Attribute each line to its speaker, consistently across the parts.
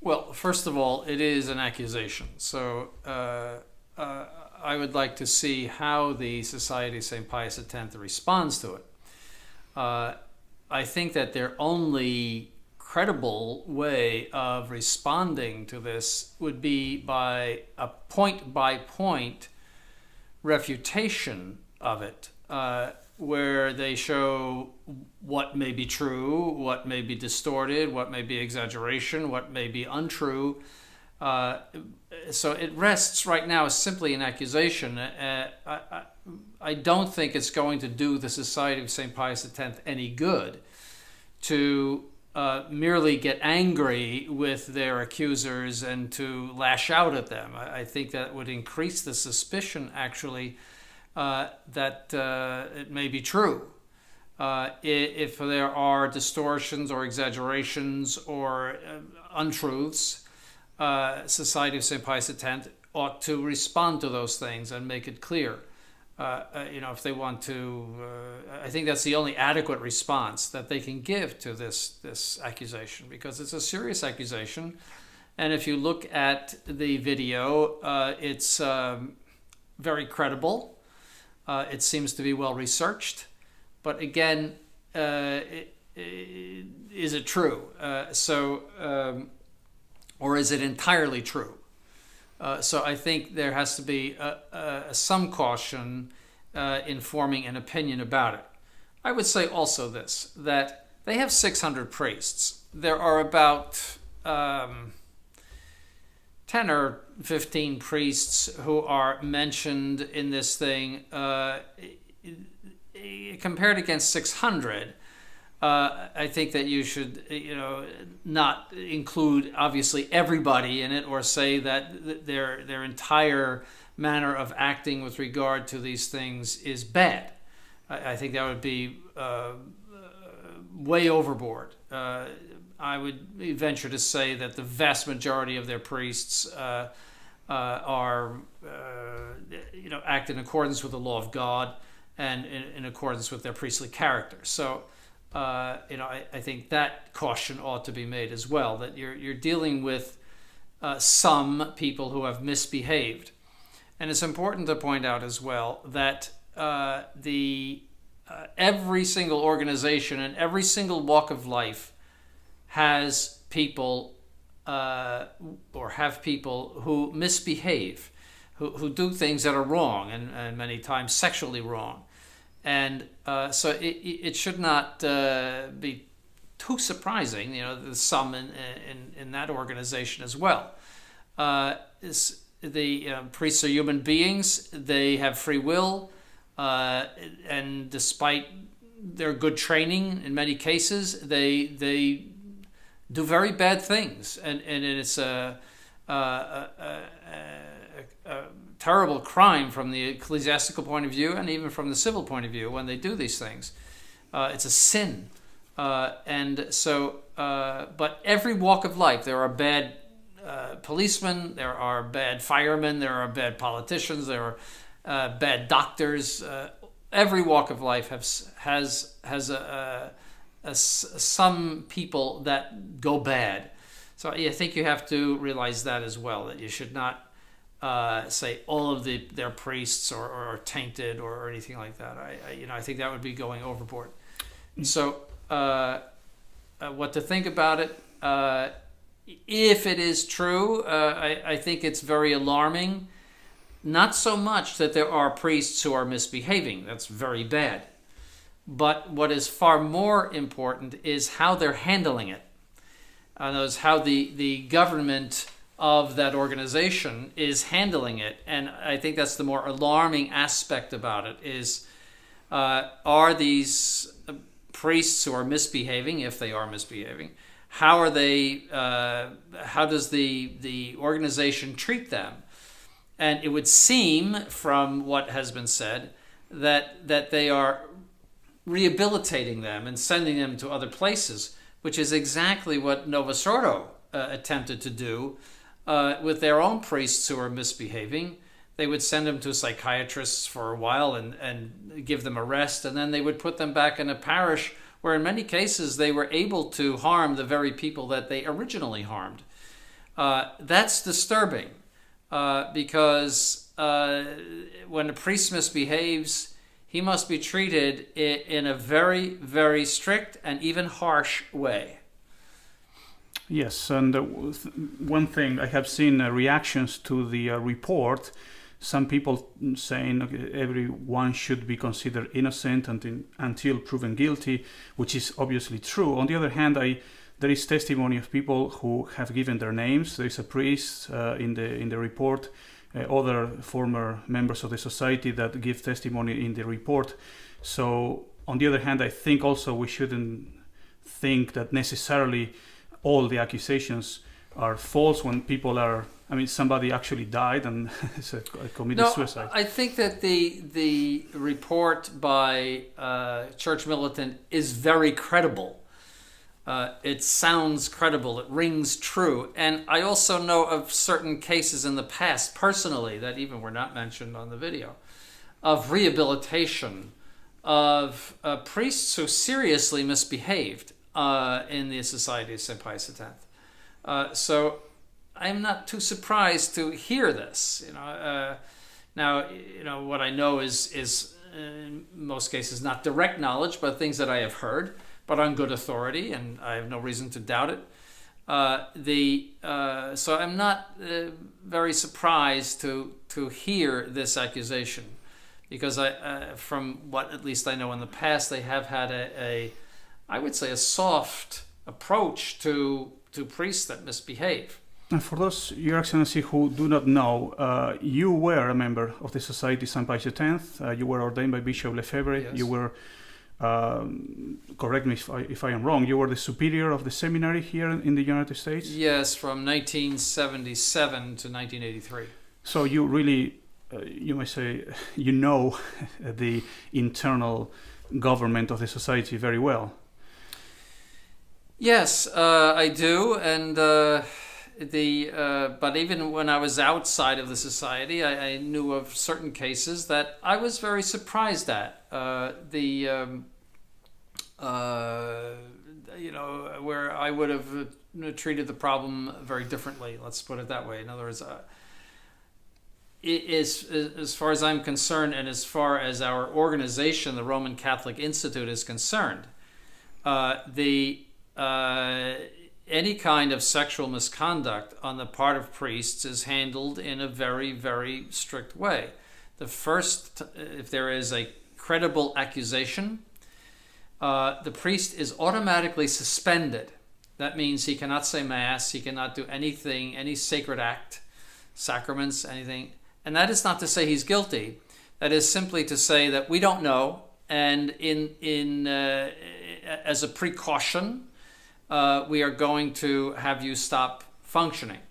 Speaker 1: Well, first of all, it is an accusation. So I would like to see how the Society of St. Pius X responds to it. I think that their only credible way of responding to this would be by a point-by-point refutation of it, where they show what may be true, what may be distorted, what may be exaggeration, what may be untrue. So it rests right now as simply an accusation. I don't think it's going to do the Society of St. Pius X any good to merely get angry with their accusers and to lash out at them. I think that would increase the suspicion, actually, that it may be true. If there are distortions or exaggerations or untruths, Society of St. Pius X ought to respond to those things and make it clear. If they want to, I think that's the only adequate response that they can give to this accusation, because it's a serious accusation. And if you look at the video, it's very credible. It seems to be well researched. But again, is it true? Or is it entirely true? So I think there has to be some caution in forming an opinion about it. I would say also this, that they have 600 priests. There are about 10 or 15 priests who are mentioned in this thing. Compared against 600, I think that you should, not include obviously everybody in it, or say that their entire manner of acting with regard to these things is bad. I think that would be way overboard. I would venture to say that the vast majority of their priests are, act in accordance with the law of God and in accordance with their priestly character. So. I think that caution ought to be made as well, that you're dealing with some people who have misbehaved. And it's important to point out as well that every single organization and every single walk of life has people or have people who misbehave, who do things that are wrong and many times sexually wrong. And so it should not be too surprising, there's some in that organization as well. The priests are human beings. They have free will. And despite their good training, in many cases, they do very bad things. And it's a terrible crime from the ecclesiastical point of view and even from the civil point of view when they do these things. It's a sin. And so, but every walk of life, there are bad policemen, there are bad firemen, there are bad politicians, there are bad doctors. Every walk of life has some people that go bad. So I think you have to realize that as well, that you should not say all of their priests are tainted or anything like that. I think that would be going overboard. So what to think about it? If it is true, I think it's very alarming. Not so much that there are priests who are misbehaving. That's very bad. But what is far more important is how they're handling it. Notice how the government of that organization is handling it. And I think that's the more alarming aspect about it is, are these priests who are misbehaving, if they are misbehaving, how does the organization treat them? And it would seem from what has been said that they are rehabilitating them and sending them to other places, which is exactly what Novus Ordo attempted to do with their own priests who are misbehaving. They would send them to psychiatrists for a while and give them a rest, and then they would put them back in a parish where in many cases they were able to harm the very people that they originally harmed. That's disturbing because when a priest misbehaves, he must be treated in a very, very strict and even harsh way.
Speaker 2: Yes, and one thing I have seen reactions to the report. Some people saying everyone should be considered innocent until proven guilty, which is obviously true. On the other hand, there is testimony of people who have given their names. There is a priest in the report, other former members of the society that give testimony in the report. So, on the other hand, I think also we shouldn't think that necessarily all the accusations are false when people are. I mean, somebody actually died and committed suicide.
Speaker 1: I think that the report by Church Militant is very credible. It sounds credible. It rings true. And I also know of certain cases in the past, personally, that even were not mentioned on the video, of rehabilitation of priests who seriously misbehaved in the Society of St. Pius X. So I'm not too surprised to hear this. Now, what I know is in most cases not direct knowledge, but things that I have heard, but on good authority, and I have no reason to doubt it. So I'm not very surprised to hear this accusation, because from what at least I know in the past, they have had I would say a soft approach to priests that misbehave.
Speaker 2: And for those, Your Excellency, who do not know, you were a member of the Society St. Pius X. You were ordained by Bishop Lefebvre.
Speaker 1: Yes.
Speaker 2: You were, correct me if I am wrong, you were the superior of the seminary here in the United States?
Speaker 1: Yes, from 1977 to 1983.
Speaker 2: So you really, you may say, you know the internal government of the society very well.
Speaker 1: Yes, I do, and but even when I was outside of the society, I knew of certain cases that I was very surprised at. Where I would have treated the problem very differently. Let's put it that way. In other words, as far as I'm concerned, and as far as our organization, the Roman Catholic Institute, is concerned, any kind of sexual misconduct on the part of priests is handled in a very, very strict way. The first, if there is a credible accusation, the priest is automatically suspended. That means he cannot say Mass, he cannot do anything, any sacred act, sacraments, anything. And that is not to say he's guilty. That is simply to say that we don't know, and as a precaution, we are going to have you stop functioning.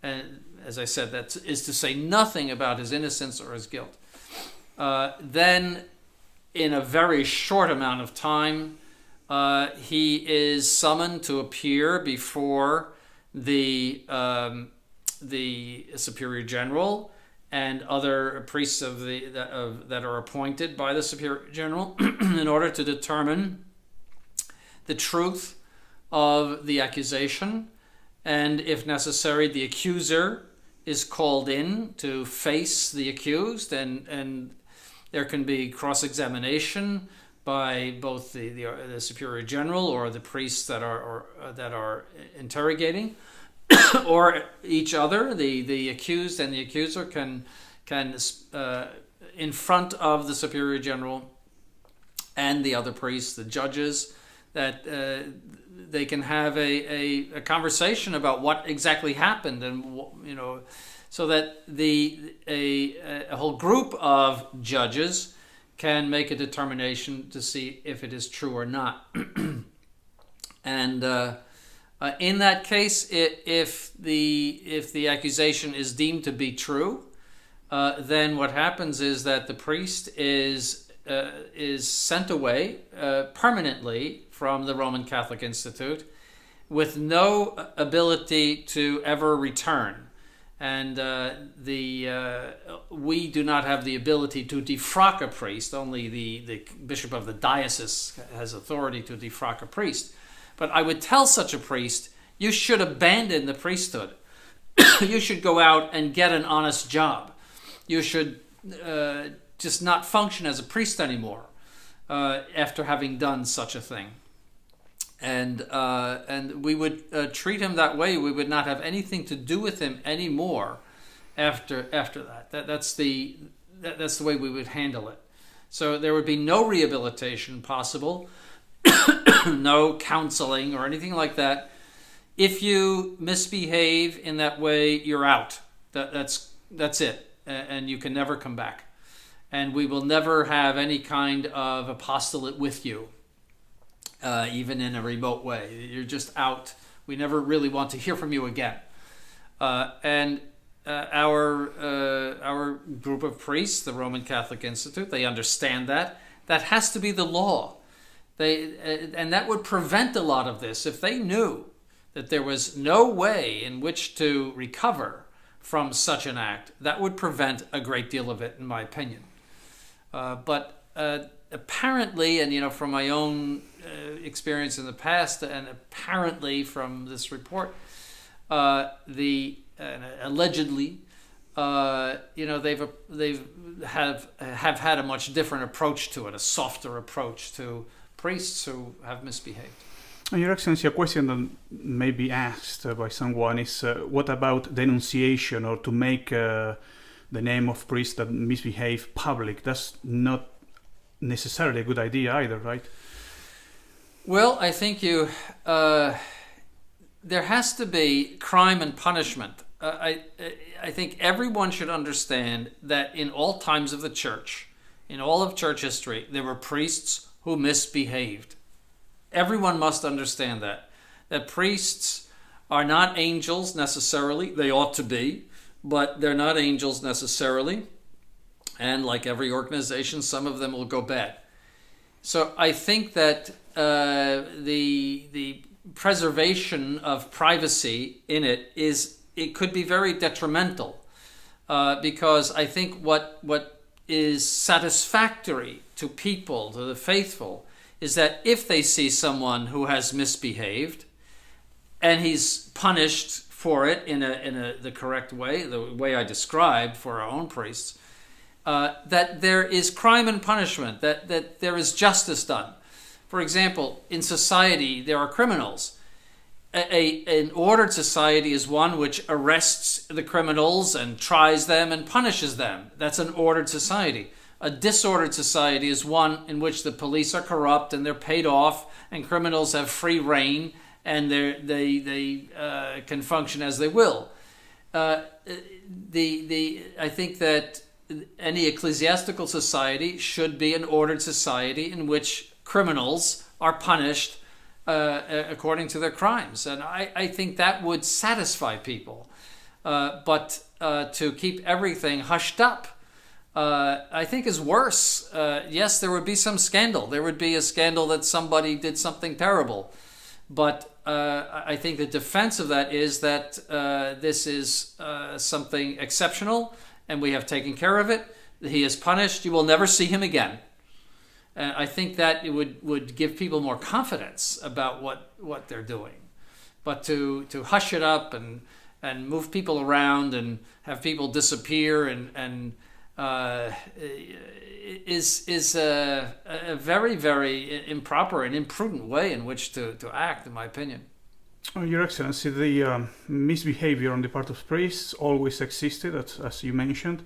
Speaker 1: And as I said, that is to say nothing about his innocence or his guilt. Then, in a very short amount of time, he is summoned to appear before the Superior General and other priests that are appointed by the Superior General in order to determine the truth of the accusation, and if necessary, the accuser is called in to face the accused, and there can be cross-examination by both the Superior General or the priests that are interrogating, or each other. The accused and the accuser can in front of the Superior General and the other priests, the judges, that they can have a conversation about what exactly happened, and so that a whole group of judges can make a determination to see if it is true or not. And in that case, if the accusation is deemed to be true, then what happens is that the priest is sent away permanently from the Roman Catholic Institute with no ability to ever return. And we do not have the ability to defrock a priest. Only the bishop of the diocese has authority to defrock a priest. But I would tell such a priest, you should abandon the priesthood. you should go out and get an honest job. You should just not function as a priest anymore after having done such a thing. And we would treat him that way. We would not have anything to do with him anymore after that. That's the way we would handle it. So there would be no rehabilitation possible, no counseling or anything like that. If you misbehave in that way, you're out. That's it, and you can never come back. And we will never have any kind of apostolate with you, even in a remote way. You're just out. We never really want to hear from you again. And our group of priests, the Roman Catholic Institute, they understand that. That has to be the law. And that would prevent a lot of this. If they knew that there was no way in which to recover from such an act, that would prevent a great deal of it, in my opinion. But apparently, and from my own experience in the past, and apparently from this report, allegedly, they've had a much different approach to it, a softer approach to priests who have misbehaved.
Speaker 2: Your Excellency, a question that may be asked by someone is, what about denunciation, or to make the name of priests that misbehave public? That's not necessarily a good idea either, right?
Speaker 1: Well, I think there has to be crime and punishment. I think everyone should understand that in all times of the church, in all of church history, there were priests who misbehaved. Everyone must understand that priests are not angels necessarily. They ought to be, but they're not angels necessarily. And like every organization, some of them will go bad. So I think that the preservation of privacy in it could be very detrimental, because I think what is satisfactory to people, to the faithful, is that if they see someone who has misbehaved and he's punished for it in the correct way, the way I described for our own priests, that there is crime and punishment, that there is justice done. For example, in society, there are criminals. An ordered society is one which arrests the criminals and tries them and punishes them. That's an ordered society. A disordered society is one in which the police are corrupt and they're paid off and criminals have free reign and they can function as they will. I think that any ecclesiastical society should be an ordered society in which criminals are punished according to their crimes. And I think that would satisfy people. But to keep everything hushed up, I think is worse. Yes, there would be some scandal. There would be a scandal that somebody did something terrible. But I think the defense of that is that this is something exceptional and we have taken care of it. He is punished. You will never see him again. And I think that it would give people more confidence about what they're doing. But to hush it up and move people around and have people disappear and is a very, very improper and imprudent way in which to act, in my opinion.
Speaker 2: Your Excellency, the misbehavior on the part of priests always existed, as you mentioned,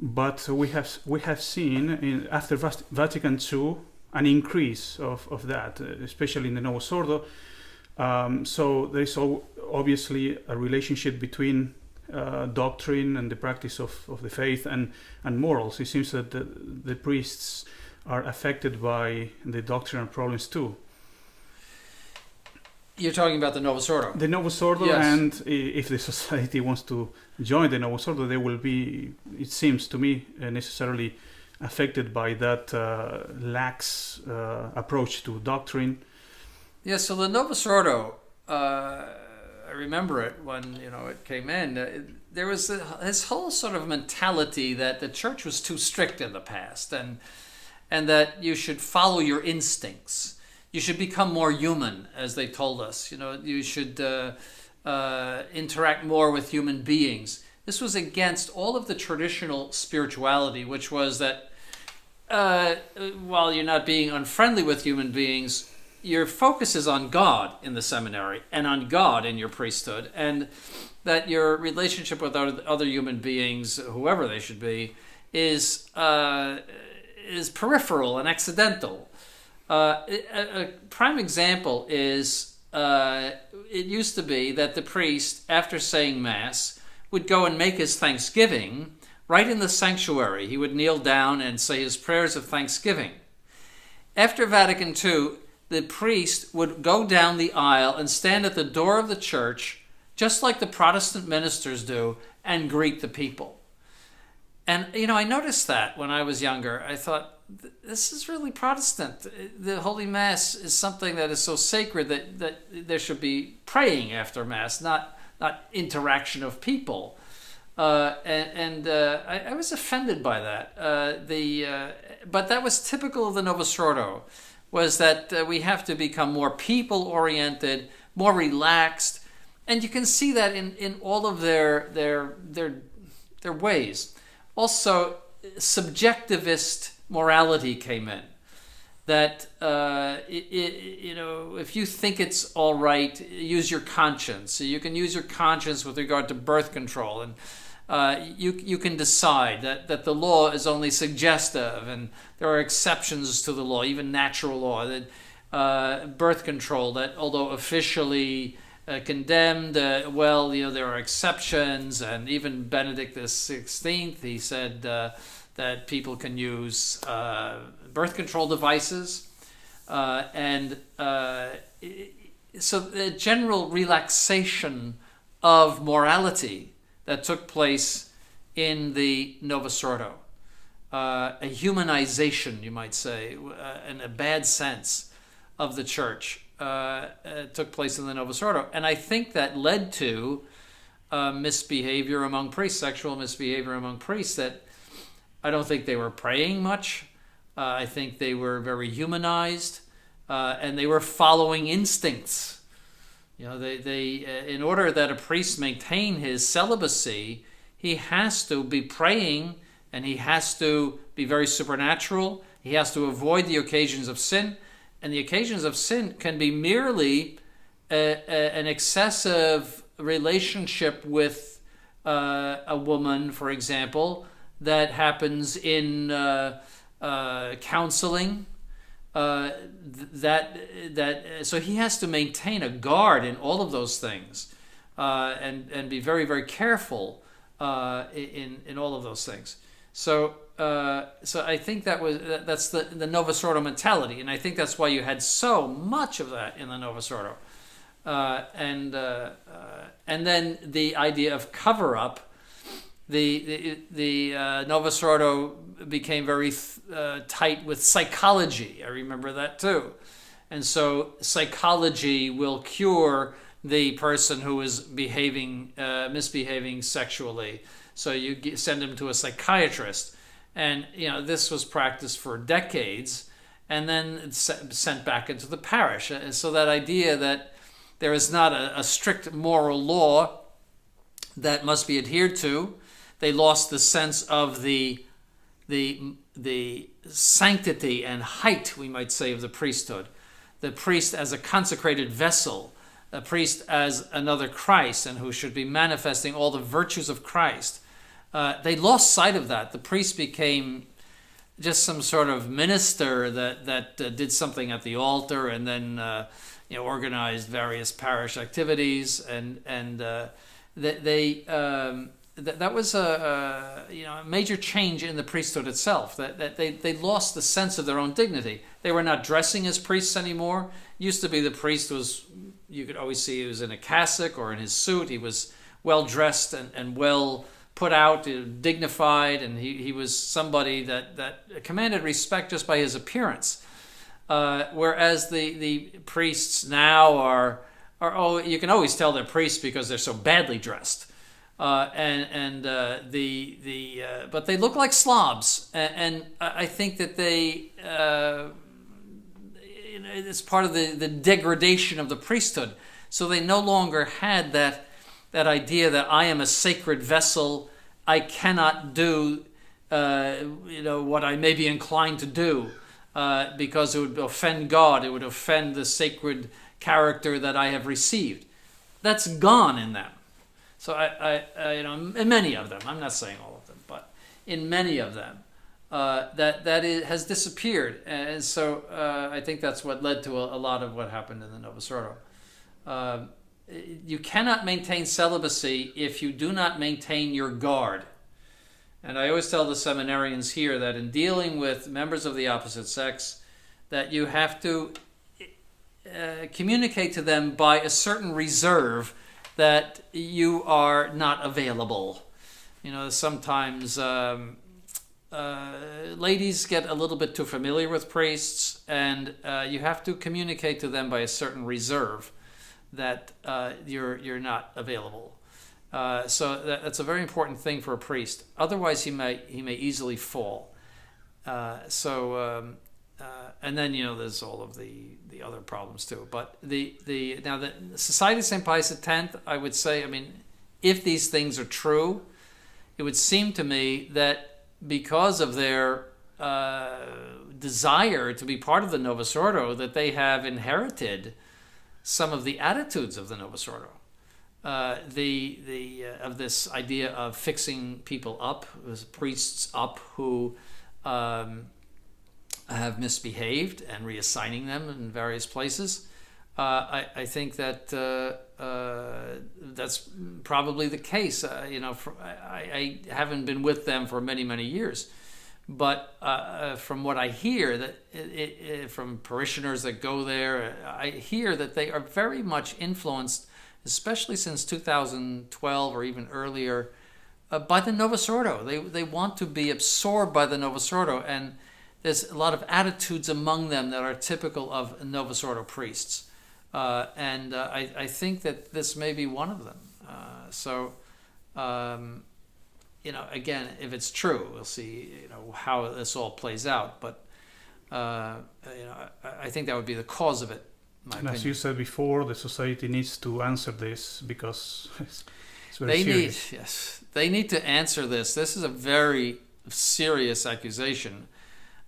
Speaker 2: but we have seen after Vatican II an increase of that, especially in the Novus Ordo. So there is obviously a relationship between doctrine and the practice of the faith and morals. It seems that the priests are affected by the doctrinal problems too.
Speaker 1: You're talking about the Novus Ordo?
Speaker 2: The Novus Ordo,
Speaker 1: yes.
Speaker 2: And if the society wants to join the Novus Ordo, they will be, it seems to me, necessarily affected by that lax approach to doctrine.
Speaker 1: Yes, so the Novus Ordo, I remember it when it came in. There was this whole sort of mentality that the church was too strict in the past, and that you should follow your instincts. You should become more human, as they told us. You should interact more with human beings. This was against all of the traditional spirituality, which was that while you're not being unfriendly with human beings, your focus is on God in the seminary and on God in your priesthood, and that your relationship with other human beings, whoever they should be, is peripheral and accidental. A prime example is it used to be that the priest, after saying Mass, would go and make his thanksgiving right in the sanctuary. He would kneel down and say his prayers of thanksgiving. After Vatican II, the priest would go down the aisle and stand at the door of the church, just like the Protestant ministers do, and greet the people. And, I noticed that when I was younger. I thought, this is really Protestant. The Holy Mass is something that is so sacred that there should be praying after Mass, not interaction of people. I was offended by that. But that was typical of the Novus Ordo, was that we have to become more people-oriented, more relaxed, and you can see that in all of their ways. Also, subjectivist morality came in. That if you think it's all right, use your conscience. So you can use your conscience with regard to birth control, and you can decide that the law is only suggestive, and there are exceptions to the law, even natural law. That birth control, that although officially condemned, there are exceptions, and even Benedict XVI, he said that people can use birth control devices, so the general relaxation of morality that took place in the Novus Ordo, a humanization, you might say, in a bad sense, of the church took place in the Novus Ordo, and I think that led to misbehavior among priests, sexual misbehavior among priests. That I don't think they were praying much. I think they were very humanized, and they were following instincts. They in order that a priest maintain his celibacy, he has to be praying, and he has to be very supernatural. He has to avoid the occasions of sin, and the occasions of sin can be merely an excessive relationship with a woman, for example, that happens in counseling. So he has to maintain a guard in all of those things, and be very, very careful in all of those things. So I think that's the Novus Ordo mentality, and I think that's why you had so much of that in the Novus Ordo, and then the idea of cover up. The Novus Ordo became very tight with psychology. I remember that too. And so psychology will cure the person who is misbehaving sexually. So you send him to a psychiatrist. And this was practiced for decades, and then it's sent back into the parish. And so that idea that there is not a strict moral law that must be adhered to. They lost the sense of the sanctity and height, we might say, of the priesthood. The priest as a consecrated vessel, the priest as another Christ, and who should be manifesting all the virtues of Christ. They lost sight of that. The priest became just some sort of minister that did something at the altar, and then organized various parish activities, and that was a major change in the priesthood itself. That they lost the sense of their own dignity. They were not dressing as priests anymore. It used to be the priest you could always see he was in a cassock or in his suit. He was well dressed and well put out, dignified, and he was somebody that commanded respect just by his appearance. Whereas the priests now are you can always tell they're priests because they're so badly dressed. But they look like slobs, and I think that they it's part of the degradation of the priesthood. So they no longer had that idea that I am a sacred vessel. I cannot do what I may be inclined to do because it would offend God. It would offend the sacred character that I have received. That's gone in them. So in many of them, I'm not saying all of them, but in many of them, has disappeared. And so I think that's what led to a lot of what happened in the Novus Ordo. You cannot maintain celibacy if you do not maintain your guard. And I always tell the seminarians here that in dealing with members of the opposite sex, that you have to communicate to them by a certain reserve that you are not available. Sometimes ladies get a little bit too familiar with priests, and you have to communicate to them by a certain reserve that you're not available. So that's a very important thing for a priest. Otherwise, he may easily fall. And then there's all of the other problems too. But the Society of St. Pius X, I would say, if these things are true, it would seem to me that because of their desire to be part of the Novus Ordo, that they have inherited some of the attitudes of the Novus Ordo. Of this idea of fixing people up, priests up who have misbehaved and reassigning them in various places. I think that that's probably the case. I haven't been with them for many, many years, but from what I hear from parishioners that go there, I hear that they are very much influenced, especially since 2012 or even earlier, by the Novus Ordo. They want to be absorbed by the Novus Ordo, and there's a lot of attitudes among them that are typical of Novus Ordo priests. And I think that this may be one of them. Again, if it's true, we'll see, how this all plays out. But, I think that would be the cause of it.
Speaker 2: And as you said before, the society needs to answer this because it's very serious.
Speaker 1: They need to answer this. This is a very serious accusation.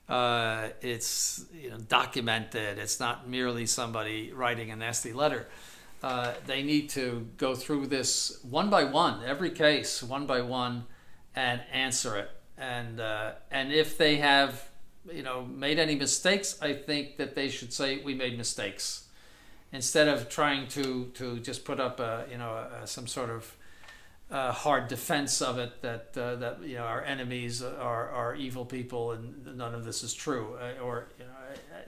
Speaker 1: It's documented. It's not merely somebody writing a nasty letter. They need to go through this one by one, every case one by one, and answer it. And if they have made any mistakes, I think that they should say we made mistakes, instead of trying to just put up some sort of hard defense of it that our enemies are evil people and none of this is true,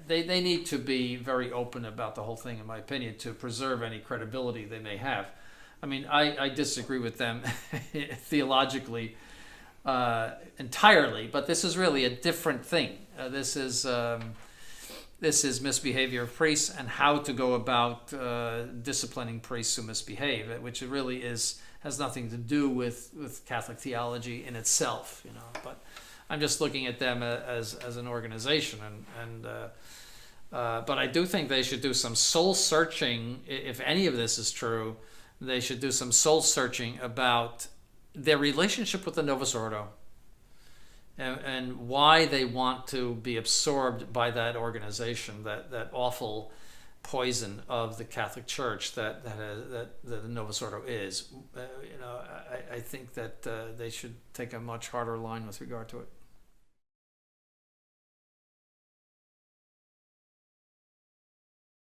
Speaker 1: they need to be very open about the whole thing, in my opinion, to preserve any credibility they may have. I disagree with them theologically entirely, but this is really a different thing. This is misbehavior of priests and how to go about disciplining priests who misbehave, which it really has nothing to do with Catholic theology in itself, But I'm just looking at them as an organization, but I do think they should do some soul searching. If any of this is true, they should do some soul searching about their relationship with the Novus Ordo and why they want to be absorbed by that organization, that awful poison of the Catholic Church that the Novus Ordo is. I think that they should take a much harder line with regard to it.